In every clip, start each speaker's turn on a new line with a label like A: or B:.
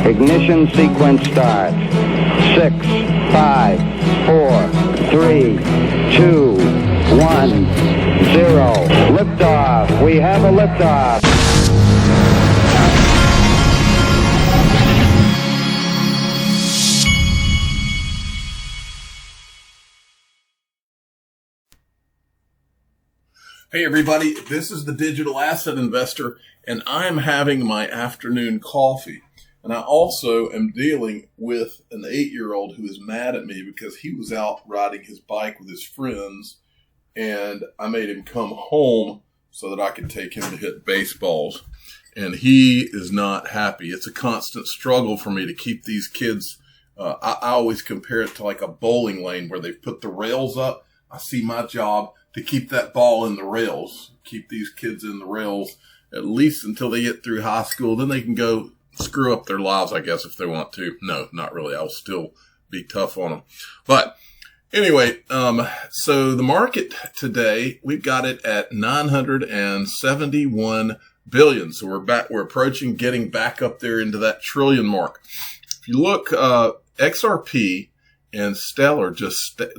A: Ignition sequence starts. 6, 5, 4, 3, 2, 1, 0. Liftoff. We have a liftoff.
B: Hey everybody, this is the Digital Asset Investor, and I'm having my afternoon coffee. And I also am dealing with an 8-year-old who is mad at me because he was out riding his bike with his friends, and I made him come home so that I could take him to hit baseballs. And he is not happy. It's a constant struggle for me to keep these kids. I always compare it to like a bowling lane where they've put the rails up. I see my job to keep that ball in the rails, keep these kids in the rails at least until they get through high school. Then they can go screw up their lives, I guess, if they want to. No, not really. I'll still be tough on them. But anyway, so the market today, we've got it at 971 billion. So we're approaching getting back up there into that trillion mark. If you look, XRP and Stellar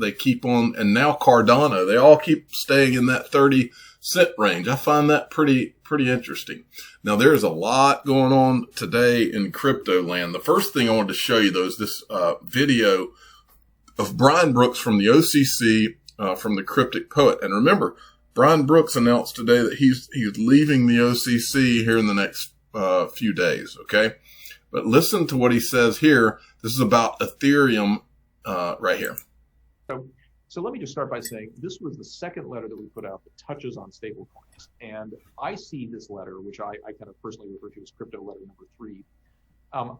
B: they keep on, and now Cardano, they all keep staying in that 30-cent range. I find that pretty interesting. Now, there's a lot going on today in crypto land. The first thing I wanted to show you, though, is this video of Brian Brooks from the OCC, from the Cryptic Poet. And remember, Brian Brooks announced today that he's leaving the OCC here in the next few days, okay? But listen to what he says here. This is about Ethereum right here.
C: So let me just start by saying this was the second letter that we put out that touches on stablecoins. And I see this letter, which I kind of personally refer to as crypto letter number 3.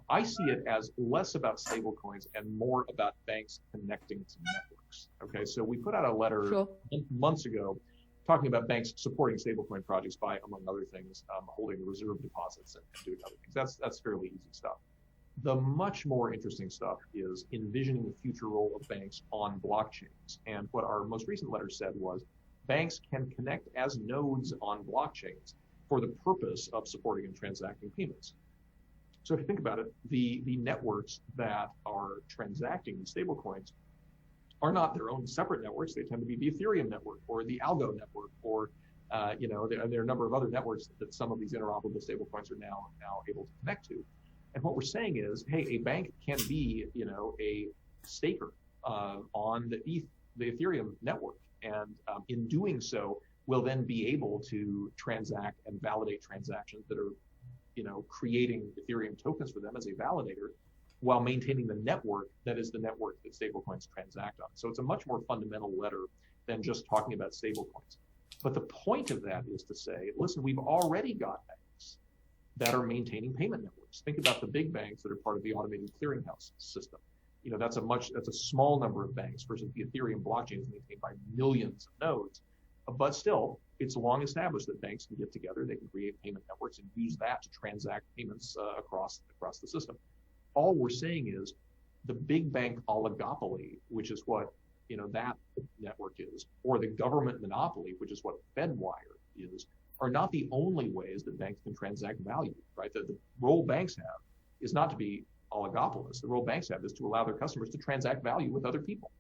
C: I see it as less about stablecoins and more about banks connecting to networks. Okay, so we put out a letter months ago talking about banks supporting stablecoin projects by, among other things, holding reserve deposits and doing other things. That's fairly easy stuff. The much more interesting stuff is envisioning the future role of banks on blockchains. And what our most recent letter said was banks can connect as nodes on blockchains for the purpose of supporting and transacting payments. So if you think about it, the networks that are transacting these stablecoins are not their own separate networks. They tend to be the Ethereum network or the Algo network, or there are a number of other networks that some of these interoperable stablecoins are now able to connect to. And what we're saying is, hey, a bank can be, a staker on the Ethereum network, and in doing so, will then be able to transact and validate transactions that are, creating Ethereum tokens for them as a validator, while maintaining the network that is the network that stablecoins transact on. So it's a much more fundamental letter than just talking about stablecoins. But the point of that is to say, listen, we've already got banks that are maintaining payment networks. Think about the big banks that are part of the automated clearinghouse system. That's a small number of banks versus the Ethereum blockchain is maintained by millions of nodes. But still, it's long established that banks can get together, they can create payment networks and use that to transact payments across the system. All we're saying is the big bank oligopoly, which is what that network is, or the government monopoly, which is what Fedwire is, are not the only ways that banks can transact value, right? The role banks have is not to be oligopolists. The role banks have is to allow their customers to transact value with other people.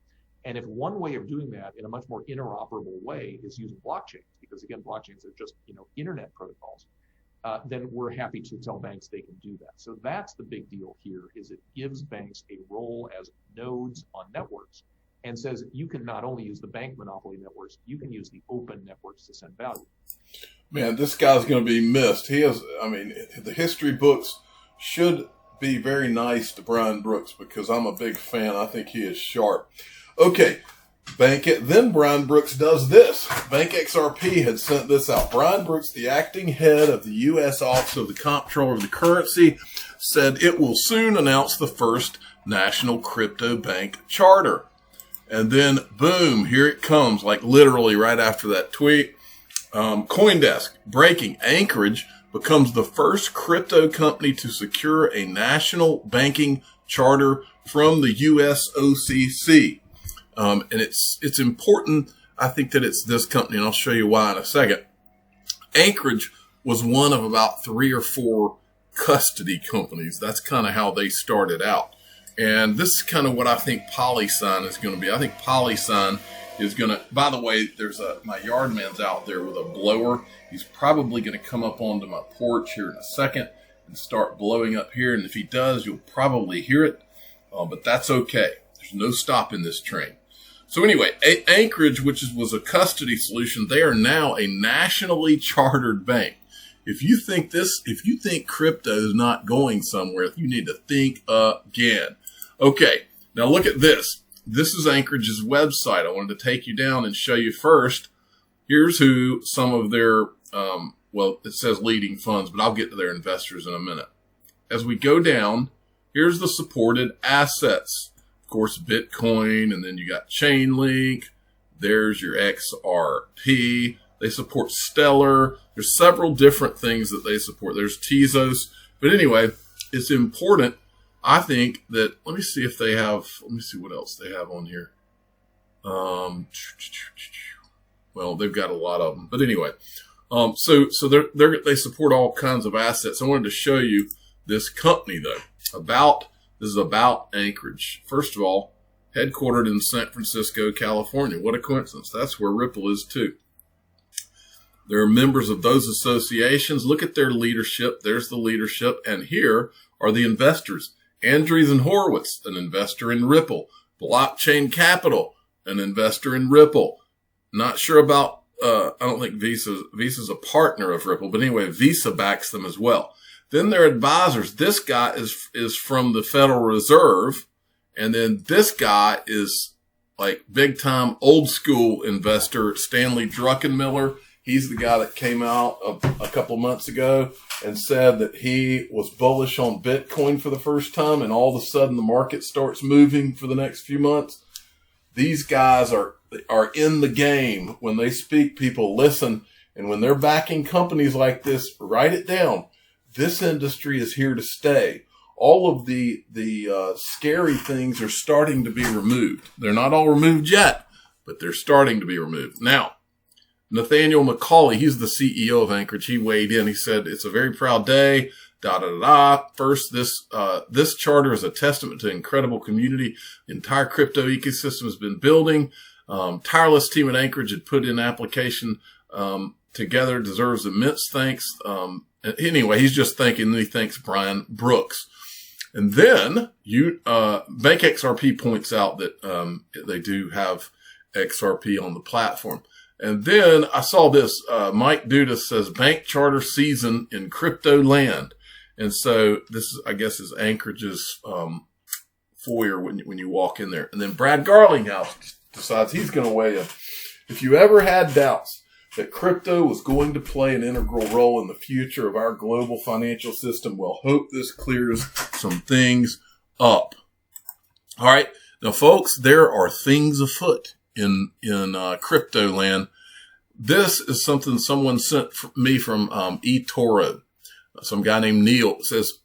C: And if one way of doing that in a much more interoperable way is using blockchains, because again, blockchains are just, internet protocols, then we're happy to tell banks they can do that. So that's the big deal here, is it gives banks a role as nodes on networks and says you can not only use the bank monopoly networks, you can use the open networks to send value.
B: Man, this guy's going to be missed. The history books should be very nice to Brian Brooks because I'm a big fan. I think he is sharp. Okay, then Brian Brooks does this. Bank XRP had sent this out. Brian Brooks, the acting head of the U.S. Office of the Comptroller of the Currency, said it will soon announce the first national crypto bank charter. And then, boom, here it comes, like literally right after that tweet. CoinDesk, breaking, Anchorage becomes the first crypto company to secure a national banking charter from the U.S. OCC. And it's important, I think, that it's this company, and I'll show you why in a second. Anchorage was one of about 3 or 4 custody companies. That's kind of how they started out. And this is kind of what I think PolySign is going to be. I think PolySign is going to, by the way, my yard man's out there with a blower. He's probably going to come up onto my porch here in a second and start blowing up here. And if he does, you'll probably hear it, but that's okay. There's no stopping this train. So anyway, Anchorage, which was a custody solution, they are now a nationally chartered bank. If you think crypto is not going somewhere, you need to think again. Okay, now look at this. This is Anchorage's website. I wanted to take you down and show you first. Here's who some of their, it says leading funds, but I'll get to their investors in a minute. As we go down, here's the supported assets. Of course, Bitcoin, and then you got Chainlink. There's your XRP. They support Stellar. There's several different things that they support. There's Tezos. But anyway, it's important, I think, that, let me see what else they have on here. Well, they've got a lot of them. But anyway, so they support all kinds of assets. I wanted to show you this company, though. This is about Anchorage. First of all, headquartered in San Francisco, California. What a coincidence. That's where Ripple is, too. There are members of those associations. Look at their leadership. There's the leadership. And here are the investors. Andreessen Horowitz, an investor in Ripple. Blockchain Capital, an investor in Ripple. Not sure about, I don't think Visa's a partner of Ripple, but anyway, Visa backs them as well. Then their advisors. This guy is from the Federal Reserve. And then this guy is like big time old school investor, Stanley Druckenmiller. He's the guy that came out a couple months ago and said that he was bullish on Bitcoin for the first time, and all of a sudden the market starts moving for the next few months. These guys are in the game. When they speak, people listen. And when they're backing companies like this, write it down. This industry is here to stay. All of the scary things are starting to be removed. They're not all removed yet, but they're starting to be removed. Now, Nathaniel McCauley, he's the CEO of Anchorage. He weighed in. He said, "It's a very proud day. First, this charter is a testament to incredible community the entire crypto ecosystem has been building. Tireless team at Anchorage had put in application together. Deserves immense thanks." Anyway, he's just thanking. He thanks Brian Brooks. And then Bank XRP points out that they do have XRP on the platform. And then I saw this, Mike Dudas says, bank charter season in crypto land. And so this is, I guess, is Anchorage's foyer when you walk in there. And then Brad Garlinghouse decides he's going to weigh in. If you ever had doubts that crypto was going to play an integral role in the future of our global financial system, well, hope this clears some things up. All right. Now, folks, there are things afoot in crypto land. This is something someone sent me from eToro. Some guy named Neil says,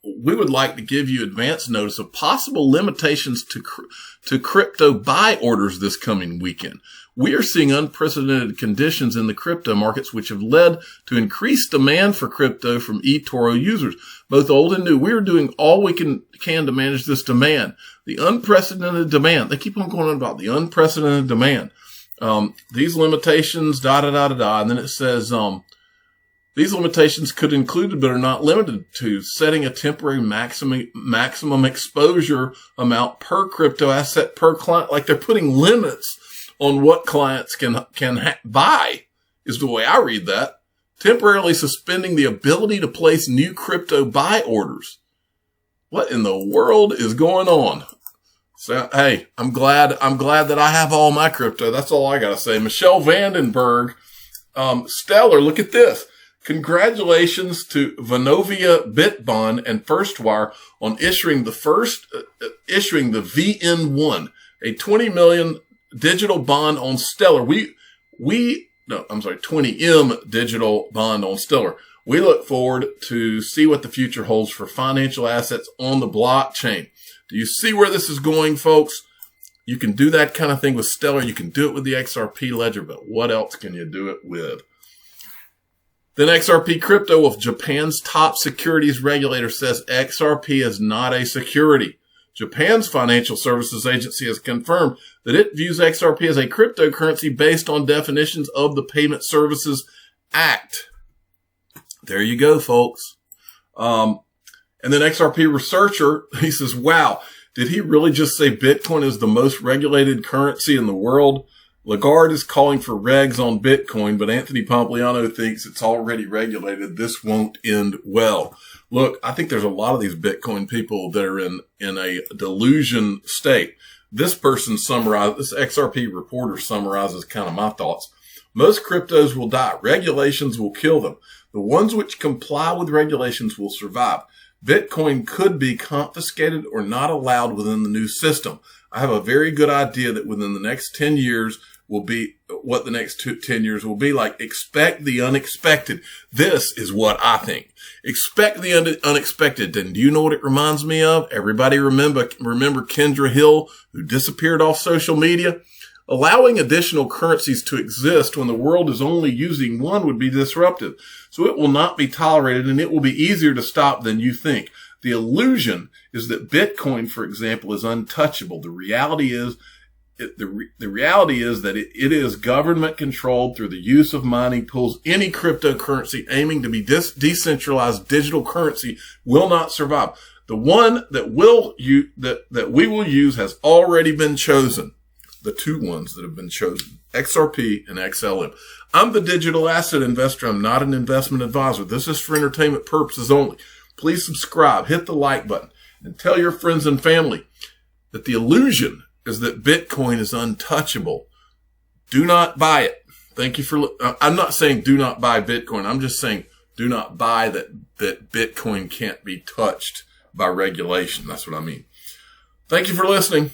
B: "We would like to give you advance notice of possible limitations to crypto buy orders this coming weekend. We are seeing unprecedented conditions in the crypto markets, which have led to increased demand for crypto from eToro users, both old and new. We are doing all we can to manage this demand. The unprecedented demand." They keep on going on about the unprecedented demand. These limitations, and then it says, these limitations could include, but are not limited to, setting a temporary maximum exposure amount per crypto asset per client. Like they're putting limits on what clients can buy, is the way I read that. Temporarily suspending the ability to place new crypto buy orders. What in the world is going on? So, hey, I'm glad that I have all my crypto. That's all I got to say. Michelle Vandenberg, Stellar, look at this. Congratulations to Vonovia, Bitbon, and Firstwire on issuing the VN1, a 20 million digital bond on Stellar. 20M digital bond on Stellar. We look forward to see what the future holds for financial assets on the blockchain. Do you see where this is going, folks? You can do that kind of thing with Stellar. You can do it with the XRP ledger, but what else can you do it with? Then XRP Crypto of Japan's top securities regulator says XRP is not a security. Japan's financial services agency has confirmed that it views XRP as a cryptocurrency based on definitions of the Payment Services Act. There you go, folks. And then XRP researcher, he says, wow, did he really just say Bitcoin is the most regulated currency in the world? Lagarde is calling for regs on Bitcoin, but Anthony Pompliano thinks it's already regulated. This won't end well. Look, I think there's a lot of these Bitcoin people that are in a delusion state. This person summarized, this XRP reporter summarizes kind of my thoughts. Most cryptos will die. Regulations will kill them. The ones which comply with regulations will survive. Bitcoin could be confiscated or not allowed within the new system. I have a very good idea that within the next 10 years will be what the next 10 years will be like. Expect the unexpected. This is what I think. Expect the unexpected. And do you know what it reminds me of? Everybody remember Kendra Hill, who disappeared off social media? Allowing additional currencies to exist when the world is only using one would be disruptive. So it will not be tolerated, and it will be easier to stop than you think. The illusion is that Bitcoin, for example, is untouchable. The reality is that it is government controlled through the use of mining pools. Any cryptocurrency aiming to be decentralized digital currency will not survive. The one that we will use has already been chosen. The two ones that have been chosen, XRP and XLM. I'm the digital asset investor. I'm not an investment advisor. This is for entertainment purposes only. Please subscribe, hit the like button, and tell your friends and family that the illusion is that Bitcoin is untouchable. Do not buy it. Thank you for, I'm not saying do not buy Bitcoin. I'm just saying do not buy that Bitcoin can't be touched by regulation. That's what I mean. Thank you for listening.